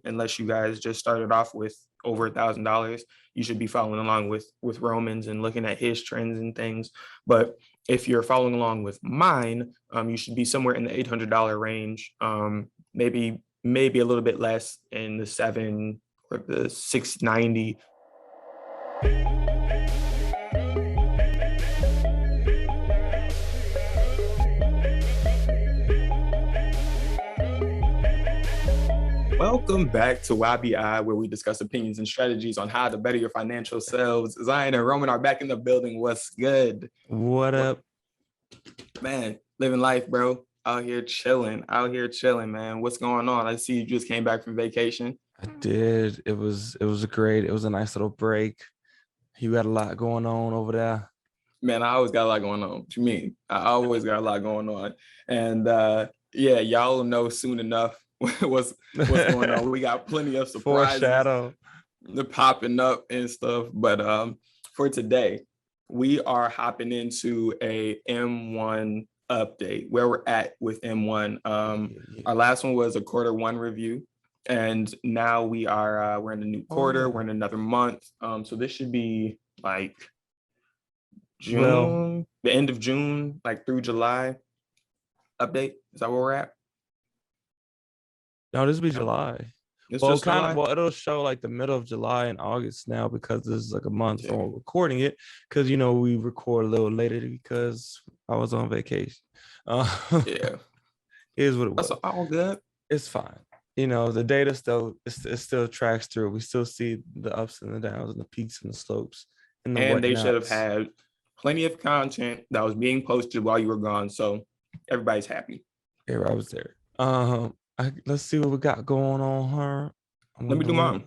unless you guys just started off with over $1,000. You should be following along with Romans and looking at his trends and things. But if you're following along with mine, you should be somewhere in the $800 range, maybe a little bit less in the 7 or the 690. Welcome back to YBI, where we discuss opinions and strategies on how to better your financial selves. Zion and Roman are back in the building. What's good? What up? Man, living life, bro. Out here chilling, man. What's going on? I see you just came back from vacation. I did. It was a nice little break. You got a lot going on over there. Man, I always got a lot going on. What you mean? I always got a lot going on. And yeah, y'all will know soon enough what's going on. We got plenty of surprises popping up and stuff. But for today, we are hopping into a M1 update, where we're at with M1. Our last one was a quarter one review, and now we're in a new quarter. We're in another month. So this should be like June, the end of June, like through July update. Is that where we're at? No, this will be July. It'll show like the middle of July and August now, because this is like a month from recording it, because we record a little later because I was on vacation. Here's what it was. That's all good. It's fine. The data still tracks through. We still see the ups and the downs and the peaks and the slopes. And they should have had plenty of content that was being posted while you were gone, so everybody's happy. Yeah, I was there. Let's see what we got going on here. Let me do mine.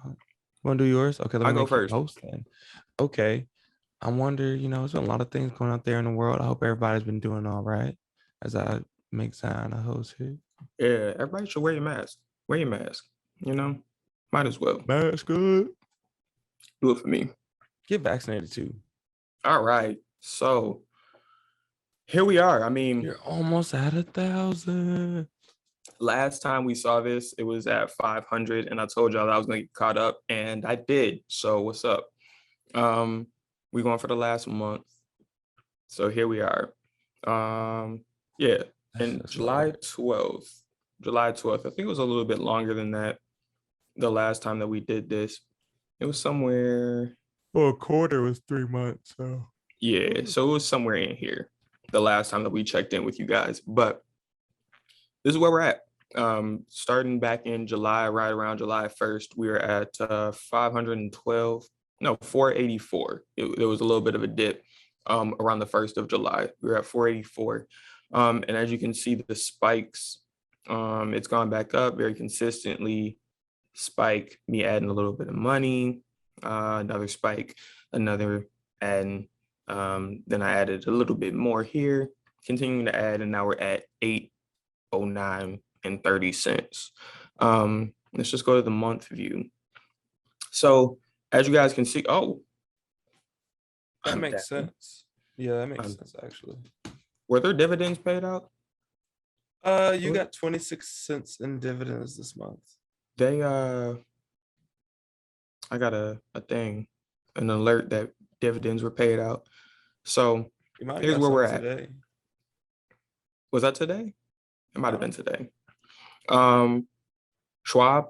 Want to do yours? Okay, let me go first. Host then. Okay. I wonder, there's been a lot of things going out there in the world. I hope everybody's been doing all right as I make Zion a host here. Yeah, everybody should wear your mask. Wear your mask. Might as well. Mask good. Do it for me. Get vaccinated too. All right. So here we are. I mean, you're almost at 1,000. Last time we saw this, it was at 500, and I told y'all that I was gonna get caught up, and I did. So what's up? We're going for the last month. So here we are. Yeah, and July 12th. I think it was a little bit longer than that. The last time that we did this, it was somewhere. Well, a quarter was 3 months. So yeah, so it was somewhere in here the last time that we checked in with you guys. But this is where we're at. Starting back in July, right around July 1st, we were at 484. There was a little bit of a dip around the 1st of July. We were at 484. And as you can see, the spikes, it's gone back up very consistently. Spike, me adding a little bit of money, another spike, another adding. Then I added a little bit more here, continuing to add, and now we're at 809.30. Let's just go to the month view. So as you guys can see, that makes sense. Yeah, that makes sense actually. Were there dividends paid out? You got 26 cents in dividends this month. I got a thing, an alert that dividends were paid out. So here's where we're at. Today. Was that today? It might have been today. Schwab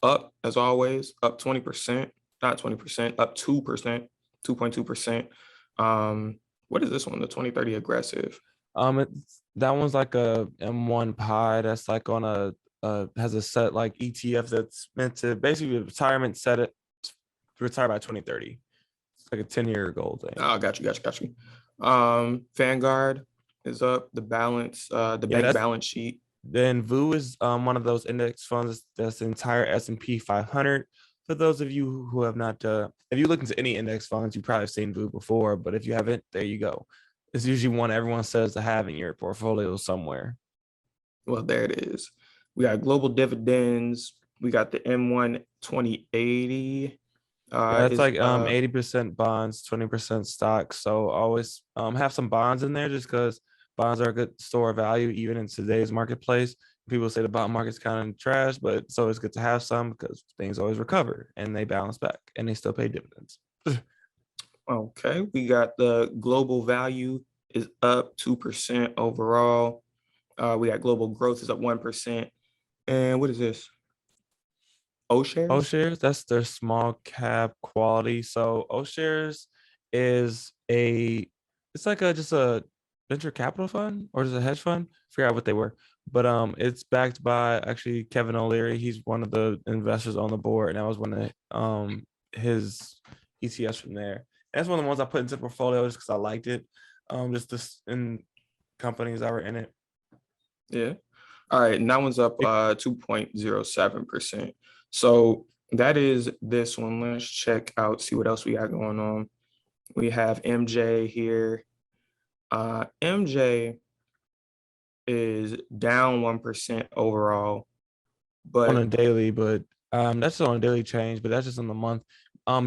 up as always, up 20%, not 20%, up 2%, 2.2%. What is this one? The 2030 aggressive. That one's like a M1 pie that's like on has a set like ETF that's meant to basically retirement set it to retire by 2030. It's like a 10-year goal thing. Oh, got you. Vanguard is up. The balance, bank balance sheet. Then VU is one of those index funds that's the entire S&P 500. For those of you who have not, if you look into any index funds, you probably have seen VU before, but if you haven't, there you go. It's usually one everyone says to have in your portfolio somewhere. Well, there it is. We got global dividends. We got the M1 2080. That's like 80% bonds, 20% stocks. So always have some bonds in there, just because bonds are a good store of value even in today's marketplace. People say the bond market's kind of trash, but it's always good to have some because things always recover and they bounce back and they still pay dividends. Okay, we got the global value is up 2% overall. We got global growth is up 1%. And what is this? O O shares? shares, that's their small cap quality. So O shares is it's like just a venture capital fund or is it a hedge fund? Forgot what they were, but it's backed by actually Kevin O'Leary. He's one of the investors on the board, and that was one of his ETFs from there. That's one of the ones I put into the portfolio just because I liked it. Just this in companies that were in it. Yeah. All right, and that one's up 2.07%. So that is this one. Let's check out, see what else we got going on. We have MJ here. MJ is down 1% overall, On a but daily, but that's on a daily change, but that's just on the month.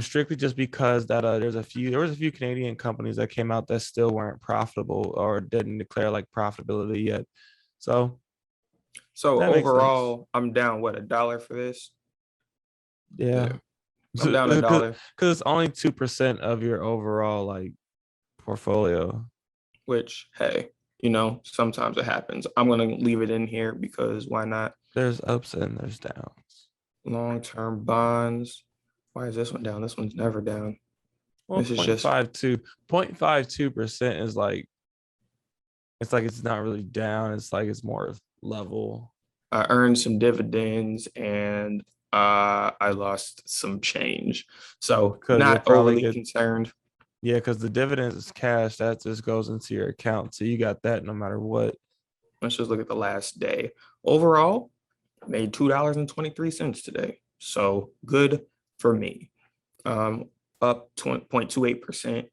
Strictly just because that there was a few Canadian companies that came out that still weren't profitable or didn't declare like profitability yet. So that makes sense. overall, I'm down what, $1 for this? Yeah. Yeah, I'm down $1, Because it's only 2% of your overall like portfolio. which hey, you know, sometimes it happens. I'm gonna leave it in here because why not? There's ups and there's downs. Long-term bonds. Why is this one down? This one's never down. Well, This is just 0.52% is like it's not really down. It's like it's more level. I earned some dividends and I lost some change. So Because you'll not probably overly get concerned. because the dividends is cash that just goes into your account. So you got that no matter what. Let's just look at the last day. Overall, made $2.23 today. So good for me. Up 0.28%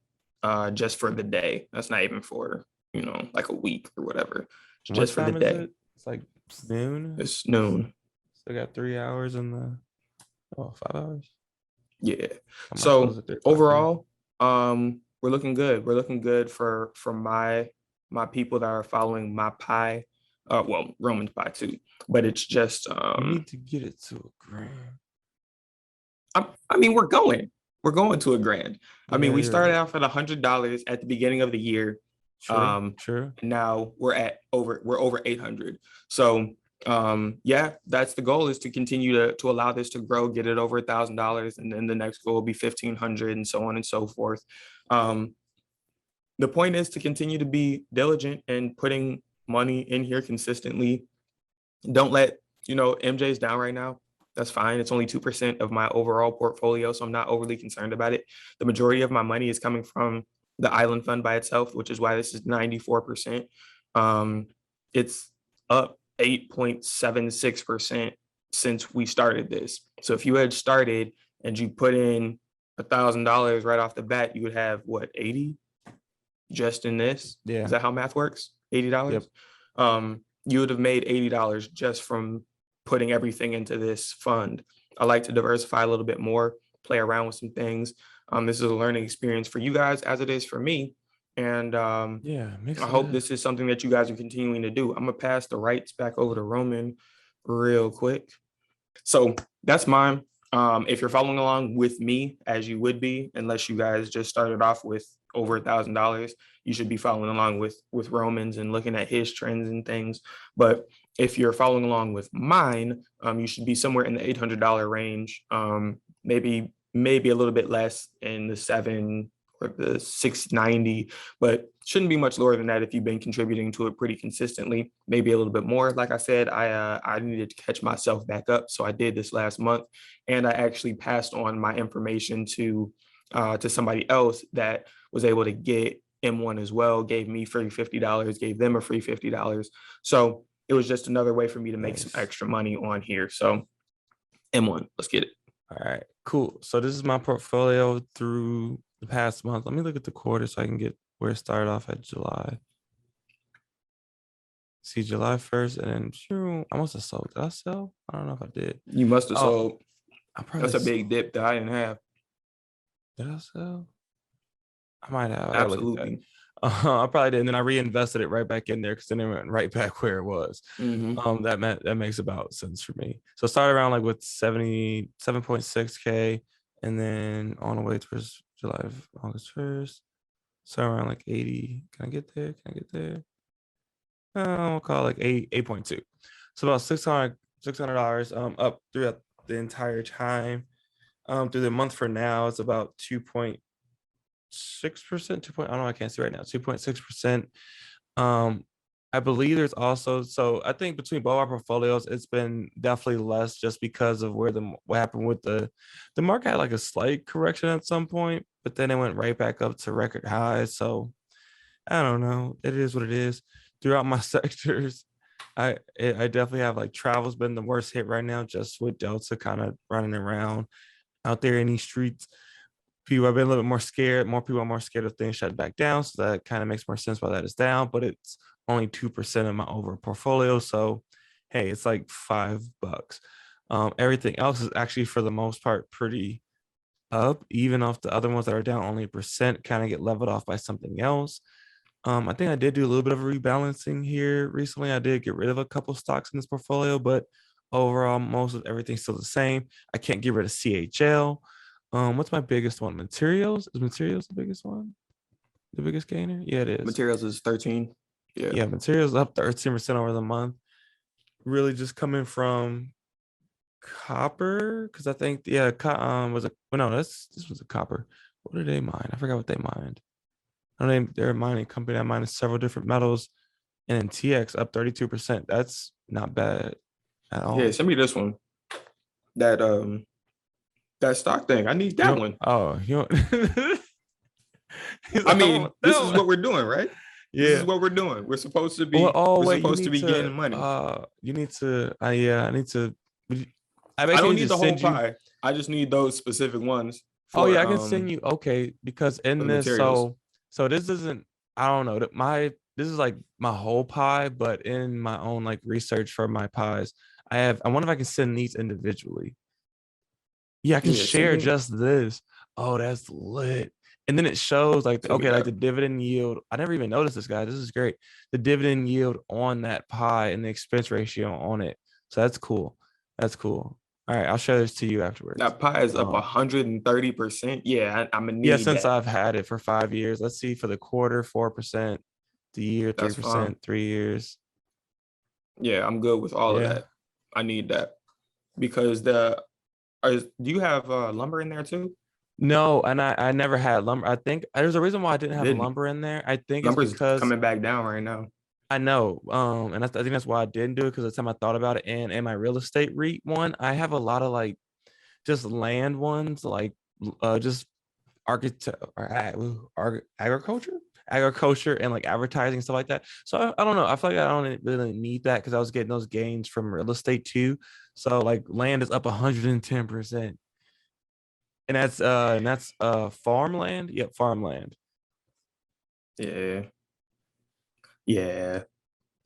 just for the day. That's not even for, you know, like a week or whatever. It's What just for the time is day. it? It's like noon. It's noon. Still got 3 hours in the 5 hours. Yeah. How am I supposed So to 3 o'clock here? overall, we're looking good. We're looking good for my people that are following my pie. Well, Roman's pie too, but it's just You need to get it to a grand. I mean, we're going to a grand. I mean, Yeah, we you're started right. off at $100 at the beginning of the year. True. True. And now we're over 800. So yeah, that's the goal, is to continue to allow this to grow, get it over $1,000, and then the next goal will be 1,500 and so on and so forth. The point is to continue to be diligent and putting money in here consistently. Don't let, you know, MJ's down right now. That's fine. It's only 2% of my overall portfolio, so I'm not overly concerned about it. The majority of my money is coming from the island fund by itself, which is why this is 94%. It's up 8.76% since we started this. So if you had started and you put in $1,000 right off the bat, you would have what, 80 just in this? Yeah. Is that how math works? $80? Yep. You would have made $80 just from putting everything into this fund. I like to diversify a little bit more, play around with some things. This is a learning experience for you guys as it is for me. And Yeah. I hope this is something that you guys are continuing to do. I'm gonna pass the rights back over to Roman real quick. So that's mine. If you're following along with me, as you would be, unless you guys just started off with over $1,000, you should be following along with Romans and looking at his trends and things. But if you're following along with mine, you should be somewhere in the $800 range, maybe a little bit less in the seven or the 690, but shouldn't be much lower than that if you've been contributing to it pretty consistently. Maybe a little bit more. Like I said, I needed to catch myself back up, so I did this last month, and I actually passed on my information to somebody else that was able to get M1 as well. Gave me free $50, gave them a free $50. So it was just another way for me to make some extra money on here. So M1, let's get it. All right, cool. So this is my portfolio through the past month. Let me look at the quarter so I can get where it started off at July. See, July 1st, and then sure, I must have sold. Did I sell? I don't know if I did. You must have sold. I probably That's a big dip that I didn't have. Did I sell? I might have. I gotta look at Absolutely. I probably did, and then I reinvested it right back in there because then it went right back where it was. That makes about sense for me. So started around like with 77.6K, and then on the way towards July, August 1st, so around like 80. Can I get there? Can I get there? I'll call it like 8.2. So about $600 up throughout the entire time. Through the month for now, it's about 2.6%. I don't know, I can't see right now. 2.6%. I believe there's also, so I think between both our portfolios, it's been definitely less just because of what happened with the market had like a slight correction at some point, but then it went right back up to record highs. So I don't know. It is what it is. Throughout my sectors, I definitely have like travel's been the worst hit right now, just with Delta kind of running around out there in these streets. People have been a little bit more scared. More people are more scared of things shut back down. So that kind of makes more sense why that is down, but it's only 2% of my overall portfolio. So hey, it's like $5. Everything else is actually for the most part pretty up, even off the other ones that are down only a percent, kind of get leveled off by something else. I think I did do a little bit of rebalancing here recently. I did get rid of a couple stocks in this portfolio, but overall, most of everything's still the same. I can't get rid of CHL. What's my biggest one? Materials? Is materials the biggest one? The biggest gainer? Yeah, it is. Materials is 13. Yeah, materials up 13% over the month. Really just coming from copper, because I think was a well, no, this was a copper. What did they mine? I forgot what they mined. I know they're a mining company that mines several different metals, and then TX up 32%. That's not bad at all. Yeah, send me this one. That stock thing. I need that one. Oh, you I mean, this is what we're doing, right? Yeah. This is what we're doing. We're supposed to be gaining money. You need to I need to I don't need the whole pie. I just need those specific ones. I can send you. Okay, because in this, materials. So this isn't, I don't know, this is like my whole pie, but in my own like research for my pies, I wonder if I can send these individually. Yeah, I can share just this. Oh, that's lit. And then it shows like, like the dividend yield. I never even noticed this, guy. This is great. The dividend yield on that pie and the expense ratio on it. So that's cool. That's cool. All right, I'll show this to you afterwards. That pie is up 130%. Yeah, I'm gonna need that. Since I've had it for 5 years. Let's see, for the quarter, 4%, the year, 3%, 3 years. Yeah, I'm good with all of that. I need that because do you have lumber in there too? No, and I never had lumber. I think there's a reason why I didn't have lumber in there. I think lumber's it's because coming back down right now. I know. And I think that's why I didn't do it, because the time I thought about it, and in my real estate REIT one, I have a lot of like just land ones, like just agriculture and like advertising, stuff like that. So I don't know. I feel like I don't really need that because I was getting those gains from real estate too. So like land is up 110%. And that's farmland. Yep, farmland. Yeah.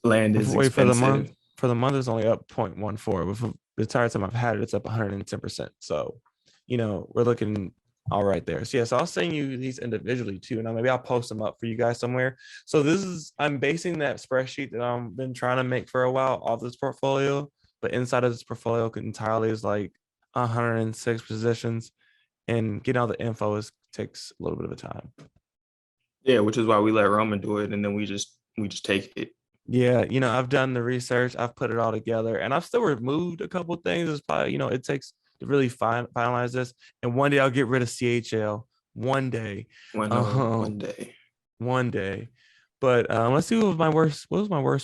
Land is expensive. For the month it's only up 0.14, but for the entire time I've had it, it's up 110%. So, we're looking all right there. So so I'll send you these individually too, and maybe I'll post them up for you guys somewhere. So I'm basing that spreadsheet that I've been trying to make for a while off this portfolio, but inside of this portfolio entirely is like 106 positions, and getting all the info takes a little bit of a time. Yeah, which is why we let Roman do it, and then we just take it. Yeah, I've done the research, I've put it all together, and I've still removed a couple of things. It's probably, it takes to really finalize this. And one day I'll get rid of CHL. One day. One day. But let's see what was my worst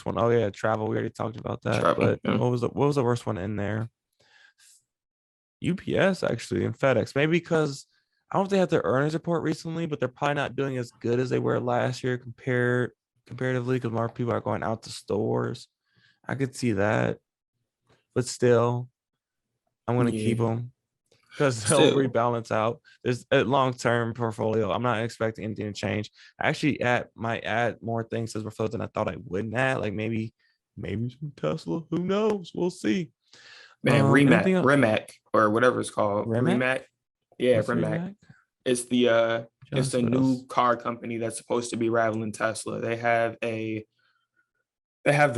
one. Oh yeah, travel. We already talked about that. Travel, but what was the worst one in there? UPS actually, and FedEx. Maybe because I don't know if they had their earnings report recently, but they're probably not doing as good as they were last year comparatively, because more people are going out to stores. I could see that, but still, I'm gonna keep them because they'll rebalance out. There's a long-term portfolio. I'm not expecting anything to change. I actually might add more things to the portfolio than I thought I wouldn't add. Like maybe some Tesla. Who knows? We'll see. Man, Remac or whatever it's called. Remac. Yeah, Remac. It's a What else? new car company that's supposed to be rivaling Tesla. They have the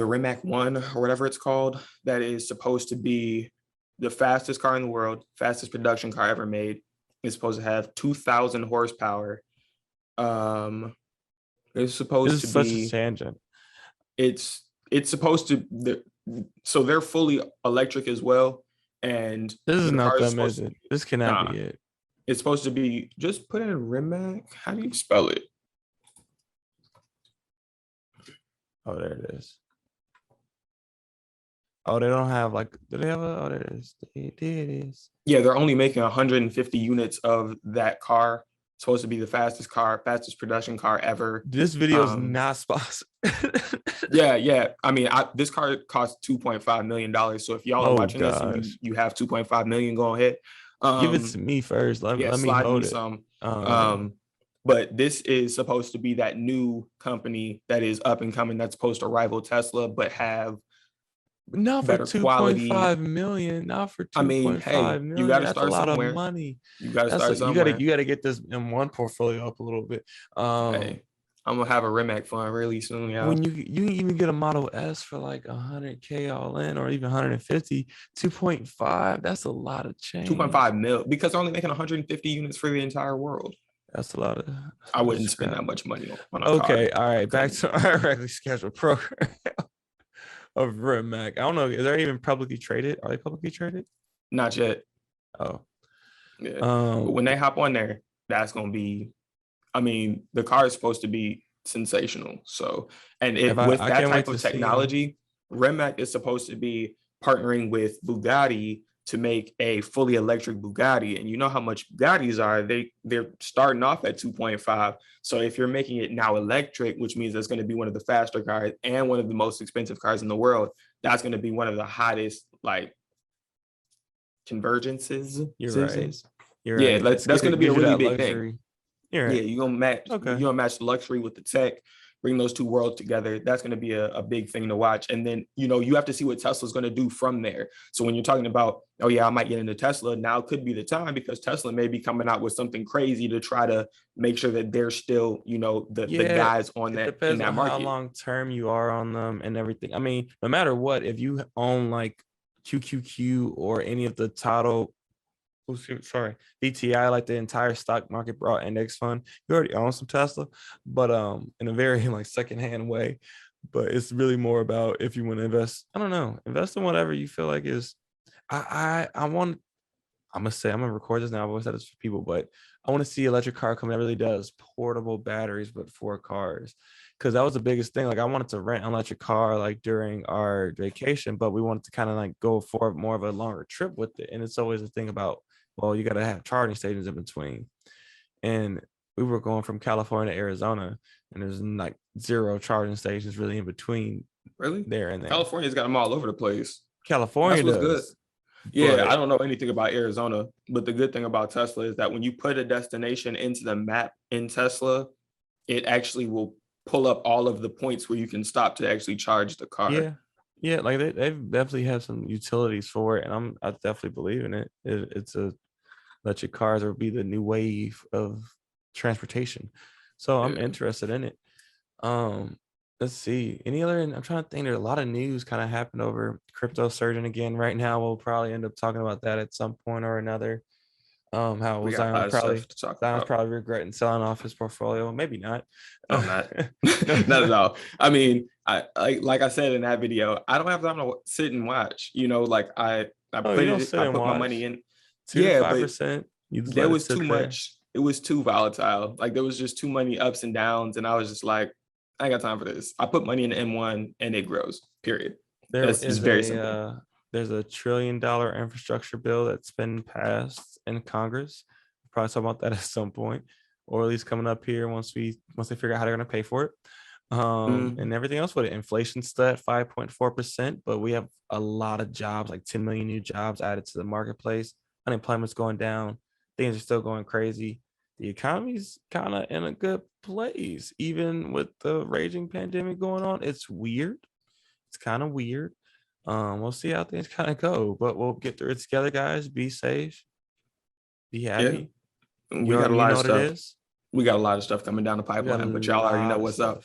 Rimac One or whatever it's called that is supposed to be the fastest car in the world, fastest production car ever made. It's supposed to have 2,000 horsepower. Um, it's This supposed is to such a be tangent. it's supposed to so they're fully electric as well, and This is the not car is them, supposed is to it? be This cannot nah. be it. It's supposed to be just put in Rimac. How do you spell it? Oh, there it is. Oh, they don't have like, do they have a, oh, there it is. There it is. Yeah, they're only making 150 units of that car. It's supposed to be the fastest car, fastest production car ever. This video is Um, not sponsored. yeah. I mean, this car cost $2.5 million. So if y'all are Oh watching this and gosh. you have 2.5 million, go ahead. Give it to Um, me first. yeah, Let me slide me hold it. some. Yeah. Um, but this is supposed to be that new company that is up and coming that's supposed to rival Tesla, but have Not for better quality. 2.5 million. Not for I mean, 2.5 hey, you got million. to That's a start lot of somewhere. money. You got to That's a, start somewhere. you gotta get this M1 portfolio up a little bit. Hey, I'm gonna have a Rimac fund really soon, y'all. When you can even get a Model S for like 100K all in, or even 150, 2.5. That's a lot of change. 2.5 mil because they're only making 150 units for the entire world. That's a lot of I wouldn't spend scrap. that much money on a car. Okay, all I right. Back couldn't. to our regularly scheduled program of Rimac. I don't know. Is they even publicly traded? Are they publicly traded? Not yet. Oh, Yeah. But when they hop on there, that's gonna be. I mean, the car is supposed to be sensational. So, and if it with I that can't wait type to of see them. technology, Rimac is supposed to be partnering with Bugatti to make a fully electric Bugatti. And you know how much Bugattis are. They're starting off at 2.5. So if you're making it now electric, which means it's going to be one of the faster cars and one of the most expensive cars in the world, that's going to be one of the hottest like convergences. You're right. You're Yeah, right. It's that's good. going It to be a gives you really that big thing. luxury. You're Yeah, right. you're Okay. gonna match the luxury with the tech, bring those two worlds together. That's gonna be a big thing to watch. And then you have to see what Tesla's gonna do from there. So when you're talking about, oh yeah, I might get into Tesla, now could be the time because Tesla may be coming out with something crazy to try to make sure that they're still, the Yeah, guys on it that in depends that on how market. long term you are on them and everything. I mean, no matter what, if you own like QQQ or any of the title, sorry, DTI, like the entire stock market broad index fund, you already own some Tesla, but in a very like secondhand way. But it's really more about if you want to invest. I don't know, invest in whatever you feel like is. I want. I'm gonna record this now. I've always said this for people, but I want to see electric car come that really does portable batteries, but for cars, because that was the biggest thing. Like I wanted to rent an electric car like during our vacation, but we wanted to kind of like go for more of a longer trip with it. And it's always a thing about, well, you got to have charging stations in between. And we were going from California to Arizona, and there's like zero charging stations really in between Really? there and there. California's got them all over the place. California That's what's good. does, Yeah, I but don't know anything about Arizona, but the good thing about Tesla is that when you put a destination into the map in Tesla, it actually will pull up all of the points where you can stop to actually charge the car. yeah, like they've definitely have some utilities for it, and I definitely believe in it. It's a electric cars will be the new wave of transportation, so I'm Yeah. interested in it. Um, let's see. Any other? I'm trying to think. There's a lot of news kind of happened over crypto surging again right now. We'll probably end up talking about that at some point or another. How We got a lot of stuff to talk Zion's about. probably regretting selling off his portfolio. Maybe not. No, not not at all. I mean, like I said in that video, I don't have time to sit and watch. Like Oh, you don't sit I and put my money watch. in. Two to Yeah, five but percent. You just there let it was too sit there. much. It was too volatile. Like there was just too many ups and downs, and I was just like, I ain't got time for this. I put money in the M1 and it grows. Period. There That's it's is very simple. there's a $1 trillion infrastructure bill that's been passed in Congress. Probably talk about that at some point, or at least coming up here once they figure out how they're gonna pay for it. Mm, And everything else with it. Inflation's still at 5.4%, but we have a lot of jobs, like 10 million new jobs added to the marketplace. Unemployment's going down. Things are still going crazy. The economy's kind of in a good place, even with the raging pandemic going on. It's weird. It's kind of weird. We'll see how things kind of go, but we'll get through it together, guys. Be safe. Be yeah. happy. We got a lot of stuff. It is? We got a lot of stuff coming down the pipeline, but y'all already know what's up.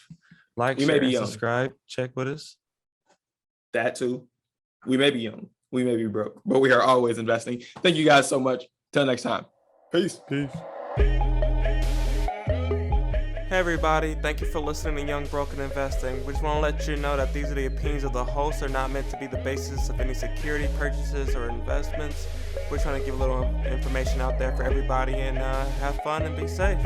Like, share, and subscribe. Check with us. That too. We may be young. We may be broke, but we are always investing. Thank you guys so much. Till next time. Peace. Hey everybody, thank you for listening to Young Broke and Investing. We just want to let you know that these are the opinions of the hosts. They're not meant to be the basis of any security purchases or investments. We're trying to give a little information out there for everybody, and have fun and be safe.